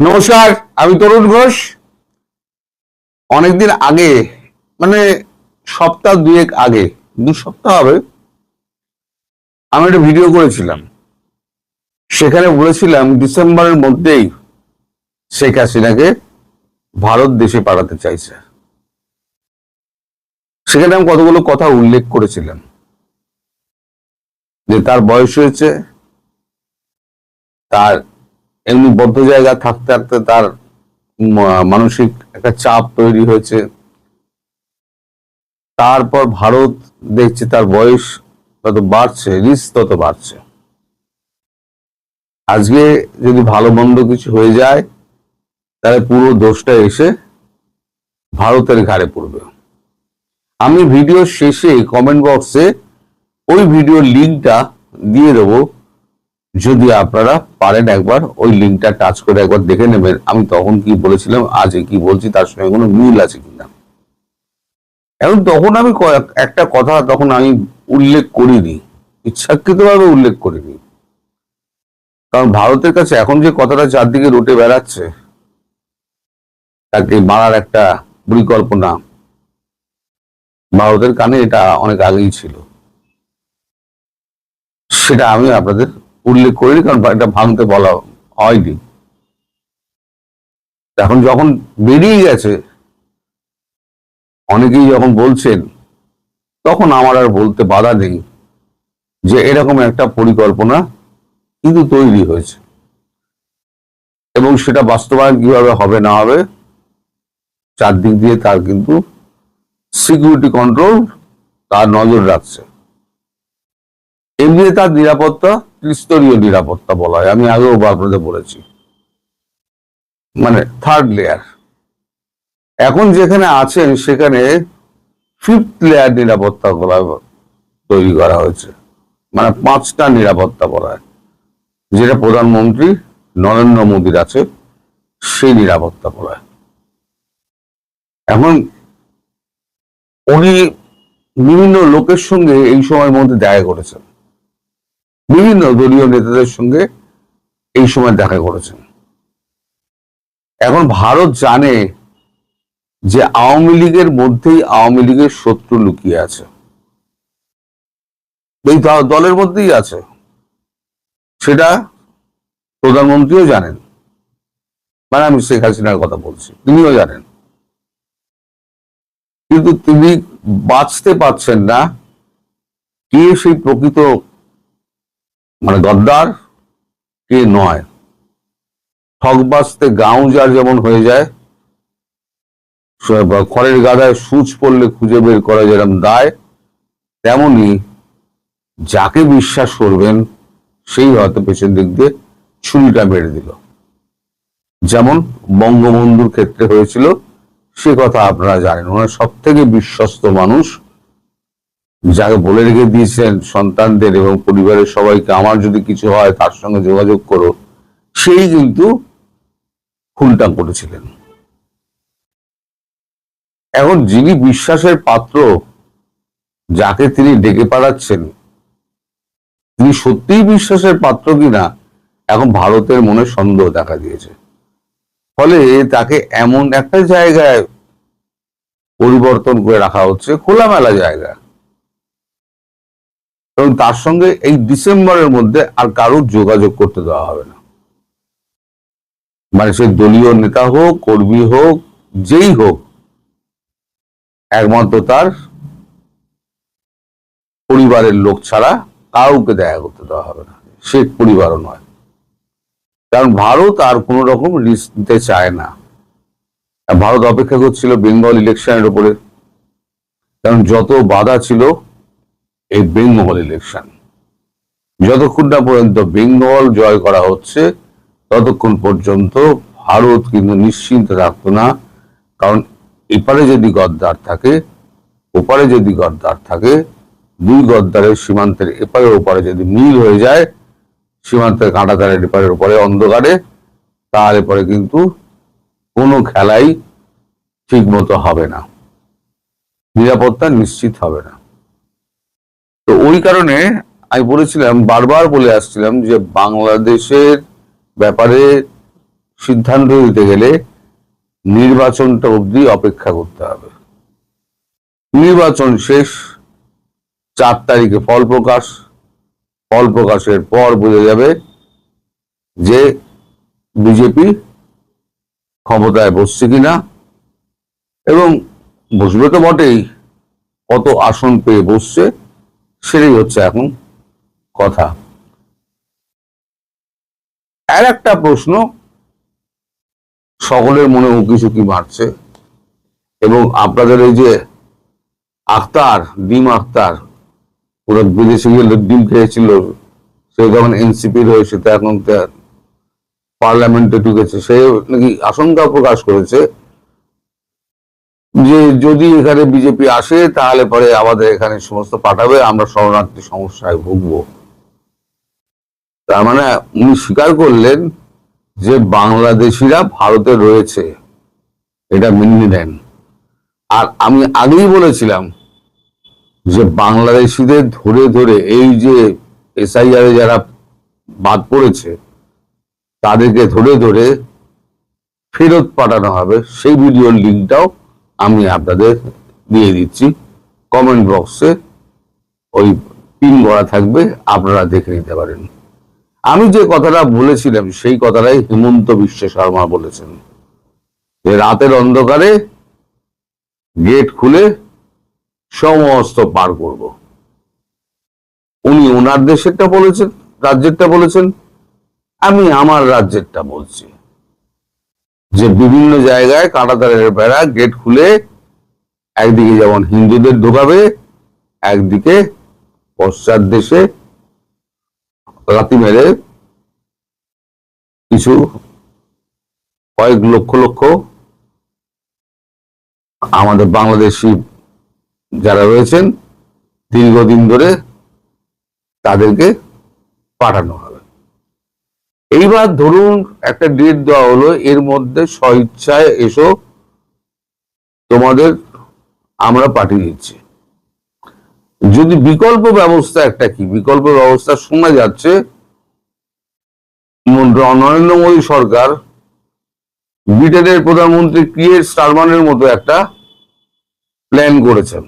নমস্কার, আমি তরুণ ঘোষ। অনেকদিন আগে, মানে সপ্তাহ দুয়েক আগে, 2 সপ্তাহ হবে, আমি একটা ভিডিও করেছিলাম। সেখানে বলেছিলাম ডিসেম্বরের মধ্যেই শেখ হাসিনাকে ভারত দেশে পাঠাতে চাইছে। সেখানে আমি কতগুলো কথা উল্লেখ করেছিলাম, যে তার বয়স হয়েছে, তার এমনি বদ্ধ জায়গা থাকতে থাকতে তার মানসিক একটা চাপ তৈরি হয়েছে। তারপর ভারত দেখছে তার বয়স তত বাড়ছে, রিস্ক তত বাড়ছে। আজকে যদি ভালো মন্দ কিছু হয়ে যায়, তাহলে পুরো দোষটা এসে ভারতের ঘাড়ে পড়বে। আমি ভিডিওর শেষে কমেন্ট বক্সে ওই ভিডিওর লিঙ্কটা দিয়ে দেবো, যদি আপনারা পারেন একবার ওই লিঙ্কটা টাচ করে একবার দেখে নেবেন আমি তখন কি বলেছিলাম, আজ কি বলছি তার সঙ্গে কোনো মিল আছে কিনা। এখন তখন আমি একটা কথা তখন আমি উল্লেখ করিনি, ইচ্ছাকৃতভাবে উল্লেখ করিনি, কারণ ভারতের কাছে এখন যে কথাটা চারদিকে রটে বেড়াচ্ছে, তাকে মারার একটা পরিকল্পনা, ভারতের কানে এটা অনেক আগেই ছিল। সেটা আমি আপনাদের উল্লেখ করিনি, কারণ এটা ভাঙতে বলা হয়নি। এখন যখন বেরিয়ে গেছে, অনেকেই যখন বলছেন, তখন আমার আর বলতে বাধা নেই যে এরকম একটা পরিকল্পনা কিন্তু তৈরি হয়েছে, এবং সেটা বাস্তবায়ন কিভাবে হবে না হবে, চারদিক দিয়ে তার কিন্তু সিকিউরিটি কন্ট্রোল তার নজর রাখছে। এমনি তার নিরাপত্তা ত্রিস্তরীয় নিরাপত্তা বলা হয়, আমি আগেও আপনাদের বলেছি, মানে থার্ড লেয়ার। এখন যেখানে আছেন সেখানে ফিফথ লেয়ার নিরাপত্তা তৈরি করা হয়েছে, মানে 5টা নিরাপত্তা বলা হয়, যেটা প্রধানমন্ত্রী নরেন্দ্র মোদীর আছে, সেই নিরাপত্তা বলা হয়। এখন উনি বিভিন্ন লোকের সঙ্গে এই সময়ের মধ্যে দেখা করেছেন, বিভিন্ন দলীয় নেতাদের সঙ্গে এই সময় দেখা করেছেন। এখন ভারত জানে যে আওয়ামী লীগের মধ্যেই আওয়ামী লীগের শত্রু লুকিয়ে আছে, এই দলের মধ্যেই আছে, সেটা প্রধানমন্ত্রীও জানেন, মানে আমি শেখ হাসিনার কথা বলছি, তিনিও জানেন, কিন্তু তিনি বাঁচতে পারছেন না কে সেই প্রকৃত মানে গদ্দার, কে নয়। ঠক বাঁচতে গাঁও যার যেমন হয়ে যায়, খড়ের গাদায় সূচ পড়লে খুঁজে বের করা যেরকম দায়, তেমনি যাকে বিশ্বাস করবেন সেই হয়তো পেছন দিক দিয়ে ছুরিটা মেরে দিল, যেমন বঙ্গবন্ধুর ক্ষেত্রে হয়েছিল। সে কথা আপনারা জানেন, ওনার সব থেকে বিশ্বস্ত মানুষ, যাকে বলে রেখে দিয়েছেন সন্তানদের এবং পরিবারের সবাইকে, আমার যদি কিছু হয় তার সঙ্গে যোগাযোগ করো, সেই কিন্তু খুনটা করেছিলেন। এখন যিনি বিশ্বাসের পাত্র, যাকে তিনি ডেকে পাঠাচ্ছেন, তিনি সত্যিই বিশ্বাসের পাত্র কিনা এখন ভারতের মনে সন্দেহ দেখা দিয়েছে। ফলে তাকে এমন একটা জায়গায় পরিবর্তন করে রাখা হচ্ছে, খোলামেলা জায়গা, এবং তার সঙ্গে এই ডিসেম্বরের মধ্যে আর কারোর যোগাযোগ করতে দেওয়া হবে না। মানে সে দলীয় নেতা হোক, কর্মী হোক, যেই হোক, একমাত্র তার পরিবারের লোক ছাড়া কাউকে দেখা করতে দেওয়া হবে না, শেখ পরিবারও নয়। কারণ ভারত আর কোন রকম রিস্ক নিতে চায় না। ভারত অপেক্ষা করছিল বেঙ্গল ইলেকশনের উপরে, কারণ যত বাধা ছিল এই বেঙ্গল ইলেকশন, যতক্ষণ না পর্যন্ত বেঙ্গল জয় করা হচ্ছে ততক্ষণ পর্যন্ত ভারত কিন্তু নিশ্চিন্ত থাকতো না। কারণ এপারে যদি গদ্দার থাকে, ওপারে যদি গদ্দার থাকে, দুই গদ্দারের সীমান্তের এপারে ওপারে যদি মিল হয়ে যায়, সীমান্তের কাঁটাতারের এপারের ওপারে অন্ধকারে, তার এপারে কিন্তু কোনো খেলাই ঠিক মতো হবে না, নিরাপত্তা নিশ্চিত হবে না। তো ওই কারণে আমি বলেছিলাম, বারবার বলে আসছিলাম যে বাংলাদেশের ব্যাপারে সিদ্ধান্ত দিতে গেলে নির্বাচনটা অবধি অপেক্ষা করতে হবে। নির্বাচন শেষ, 4 তারিখে ফল প্রকাশ। ফল প্রকাশের পর বোঝা যাবে যে বিজেপি ক্ষমতায় বসছে কিনা, এবং বসবে তো বটেই, কত আসন পেয়ে বসছে সেটাই হচ্ছে এখন কথা। আর একটা প্রশ্ন সকলের মনে উকি ঝুঁকি মারছে, এবং আপনাদের এই যে আখতার, ডিম আখতার, পুরো বিদেশে গিয়ে ডিম খেয়েছিল, সে যখন এনসিপির হয়েছে, তা এখন পার্লামেন্টে ঢুকেছে, সে নাকি আশঙ্কা প্রকাশ করেছে যে যদি এখানে বিজেপি আসে তাহলে পরে আমাদের এখানে সমস্ত পাঠাবে, আমরা শরণার্থী সমস্যায় ভুগবো। তার মানে উনি স্বীকার করলেন যে বাংলাদেশিরা ভারতে রয়েছে, এটা মেনে নেন। আর আমি আগেই বলেছিলাম যে বাংলাদেশিদের ধরে ধরে এই যে এসআইআর যারা বাদ পড়েছে তাদেরকে ধরে ধরে ফেরত পাঠানো হবে, সেই ভিডিওর লিঙ্কটাও আমি আপনাদের দিয়ে দিচ্ছি। কমেন্ট বক্সে ওই পিন করা থাকবে, আপনারা দেখে নিতে পারেন। আমি যে কথাটা বলেছিলাম সেই কথাটাই হিমন্ত বিশ্ব শর্মা বলেছেন, যে রাতের অন্ধকারে গেট খুলে সমস্ত পার করব। উনি ওনার দেশেরটা বলেছেন, রাজ্যেরটা বলেছেন, আমি আমার রাজ্যেরটা বলছি, যে বিভিন্ন জায়গায় কাঁটাতারের বেড়া গেট খুলে একদিকে যেমন হিন্দুদের ঢোকাবে, একদিকে পশ্চাৎ দেশে লাথি মেরে কিছু কয়েক লক্ষ লক্ষ আমাদের বাংলাদেশি যারা রয়েছেন দীর্ঘদিন ধরে তাদেরকে পাঠানো হবে। এইবার ধরুন একটা ডেট দেওয়া হলো, এর মধ্যে স্বইচ্ছায় এসো, তোমাদের আমরা পাঠিয়ে দিচ্ছি। যদি বিকল্প ব্যবস্থা, একটা কি বিকল্প ব্যবস্থা শোনা যাচ্ছে, নরেন্দ্র মোদী সরকার ব্রিটেনের প্রধানমন্ত্রী কিয়ের স্টারমারের মতো একটা প্ল্যান করেছেন।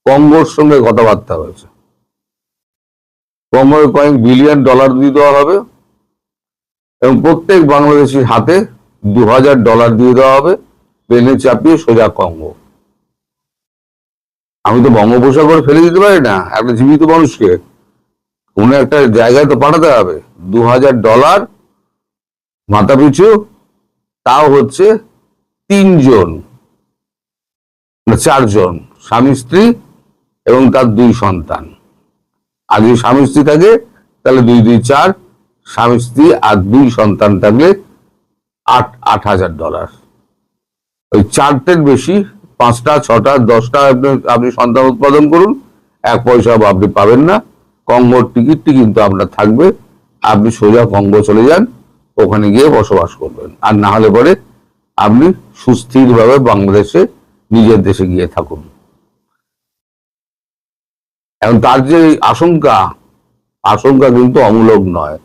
কঙ্গোর সঙ্গে কথাবার্তা হয়েছে, কঙ্গোর কয়েক বিলিয়ন ডলার দিয়ে দেওয়া হবে, এবং প্রত্যেক বাংলাদেশির হাতে $2000 দিয়ে দেওয়া হবে, প্লেনে চাপিয়ে সোজা কঙ্গো। আমি তো বঙ্গোপসাগর ফেলে দিতে পারি না একটা জীবিত মানুষকে, কোনো একটা জায়গায় তো পাঠাতে হবে। $2000 মাথা পিছু, তাও হচ্ছে 3 জন, 4 জন, স্বামী স্ত্রী এবং তার 2 সন্তান। আর যদি স্বামী স্ত্রী থাকে তাহলে 2 2 4, স্বামী স্ত্রী আর 2 সন্তান থাকলে $8,000। ওই 4টের বেশি, 5টা 6টা 10টা আপনি সন্তান উৎপাদন করুন, 1 পয়সাও আপনি পাবেন না। কঙ্গোর টিকিটটি কিন্তু আপনার থাকবে, আপনি সোজা কঙ্গো চলে যান, ওখানে গিয়ে বসবাস করবেন। আর না হলে পরে আপনি সুস্থিরভাবে বাংলাদেশে নিজের দেশে গিয়ে থাকুন। এখন তার যে আশঙ্কা কিন্তু অমূলক নয়,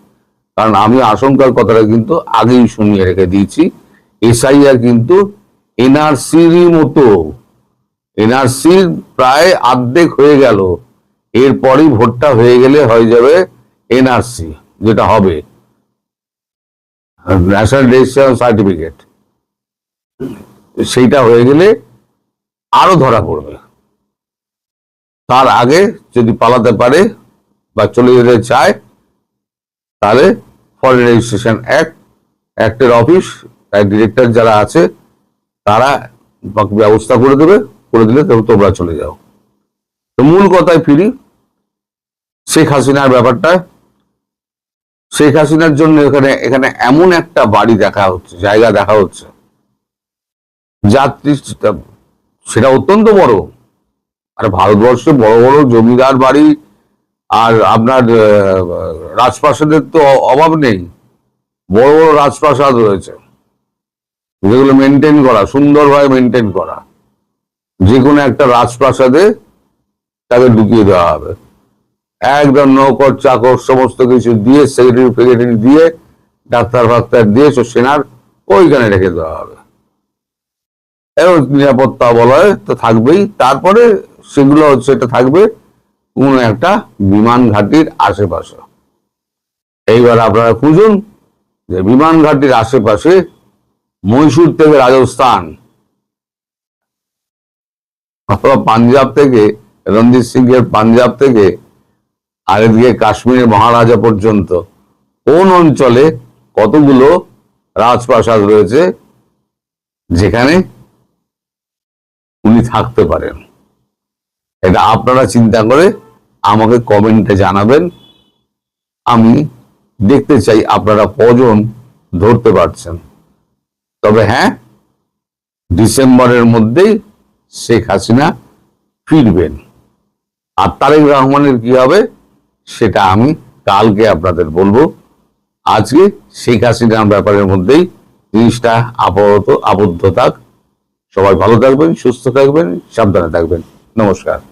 কারণ আমি আশঙ্কার কথাটা কিন্তু আগেই শুনিয়ে রেখে দিয়েছি। এসআইআর কিন্তু এনআরসির মতো, এনআরসির প্রায় অর্ধেক হয়ে গেল, এরপরই ভোটটা হয়ে গেলে হয়ে যাবে এনআরসি, যেটা হবে ন্যাশনাল রেজিস্ট্রেশন সার্টিফিকেট। সেইটা হয়ে গেলে আরো ধরা পড়বে। তার আগে যদি পালাতে পারে বা চলে যেতে চায়, তাহলে ফরেন রেজিস্ট্রেশন অ্যাক্টের অফিস, তার ডিরেক্টর যারা আছে তারা ব্যবস্থা করে দেবে, করে দিলে তোমরা চলে যাও। তো মূল কথায় ফিরি, শেখ হাসিনার ব্যাপারটা। শেখ হাসিনার জন্য এখানে এমন একটা বাড়ি দেখা হচ্ছে, জায়গা দেখা হচ্ছে, যাত্রী সেটা অত্যন্ত বড়। আর ভারতবর্ষে বড় বড় জমিদার বাড়ি আর আপনার রাজপ্রাসাদের তো অভাব নেই। বড় বড় রাজপ্রাসাদ রয়েছে, যেগুলো মেনটেন করা, সুন্দরভাবে মেনটেন করা। যে কোনো একটা রাজপ্রাসাদে তাকে ঢুকিয়ে দেওয়া হবে, একদম নৌকর চাকর সমস্ত কিছু দিয়ে, সেক্রেটারি ফেক্রেটারি দিয়ে, ডাক্তার ফাক্তার দিয়ে, সেনার ওইখানে রেখে দেওয়া হবে। এবং নিরাপত্তা বলয় তো থাকবেই, তারপরে সেগুলো সেটা থাকবে কোন একটা বিমান ঘাঁটির আশেপাশে। এইবার আপনারা খুঁজুন যে বিমান ঘাঁটির আশেপাশে মহীশূর থেকে রাজস্থান অথবা পাঞ্জাব থেকে, রণজিৎ সিং এর পাঞ্জাব থেকে আর এদিকে কাশ্মীরের মহারাজা পর্যন্ত কোন অঞ্চলে কতগুলো রাজপ্রাসাদ রয়েছে যেখানে উনি থাকতে পারেন। এটা আপনারা চিন্তা করে আমাকে কমেন্টে জানাবেন। আমি দেখতে চাই আপনারা কজন ধরতে পারছেন। তবে হ্যাঁ, ডিসেম্বরের মধ্যেই শেখ হাসিনা ফিরবেন। আর তারেক রহমানের কি হবে সেটা আমি কালকে আপনাদের বলবো। আজকে শেখ হাসিনার ব্যাপারের মধ্যেই জিনিসটা আপাতত আবদ্ধ থাক। সবাই ভালো থাকবেন, সুস্থ থাকবেন, সাবধানে থাকবেন। নমস্কার।